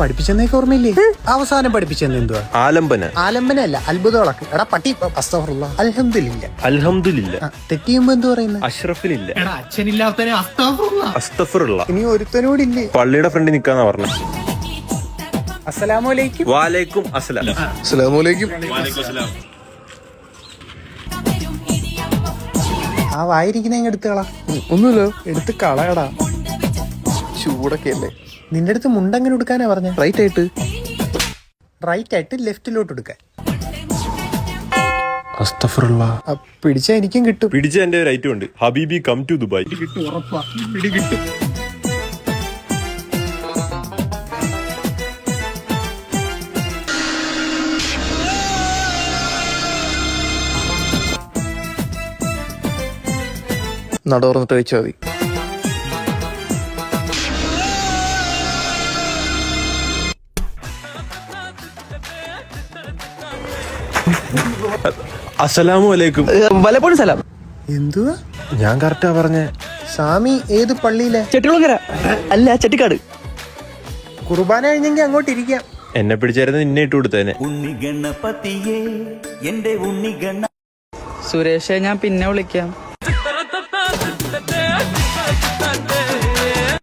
പഠിപ്പിച്ചെന്നേക്ക് ഓർമ്മയില്ലേ? അവസാനം പഠിപ്പിച്ചെന്ന് എന്തുവാ? ആലംബനല്ല, അത്ഭുതങ്ങളൊക്കെ. എടാ പട്ടി അസ്തഗ്ഫിറുല്ലാഹ്, അൽഹംദുലില്ലാ. തെറ്റിയുമ്പോ എന്ത് പറയുന്നത്? അഷ്റഫിലില്ല. അച്ഛനില്ലാത്തവനെ അസ്തഗ്ഫിറുല്ലാഹ്. ഇനി ഒരുത്തനോടില്ലേ? പള്ളിയുടെ ഫ്രണ്ടിൽ നിക്കാന്നാ പറഞ്ഞു. അസ്സലാമലൈക്കും. വാലൈക്കും അസ്സലാം. ആ വായിരിക്കുന്ന എടുത്ത് കളാ. ഒന്നുമില്ല, എടുത്ത് കളയടാ. ചൂടൊക്കെ അല്ലേ. നിന്റെ അടുത്ത് മുണ്ടെങ്ങനെ എടുക്കാനാ പറഞ്ഞ? റൈറ്റ് ആയിട്ട് ലെഫ്റ്റിലോട്ട് എടുക്കാൻ. അസ്തഗ്ഫിറുല്ലാഹ്. പിടിച്ചാ എനിക്കും കിട്ടും. പിടിച്ച എന്റെ ഒരു ഐറ്റം ഉണ്ട്. ഹബീബി കം ടു ദുബായ്. നട തുറന്നിട്ട് വെച്ചാൽ മതി. അസ്സലാമു അലൈക്കും. വലപ്പോഴും സലാം. എന്തുവാ ഞാൻ കറക്റ്റാ പറഞ്ഞേ. സാമി ഏത് പള്ളിയിലെ? ചെട്ടികുളങ്ങര അല്ല, ചെട്ടിക്കാട്. കുർബാന കഴിഞ്ഞെങ്കിൽ അങ്ങോട്ട് ഇരിക്കാം. എന്നെ പിടിച്ചായിരുന്നു നിന്നെ ഇട്ട് കൊടുത്തേനെ. ഉണ്ണി ഗണപതിയേ എന്റെ ഉണ്ണി ഗണ. സുരേഷെ, ഞാൻ പിന്നെ വിളിക്കാം.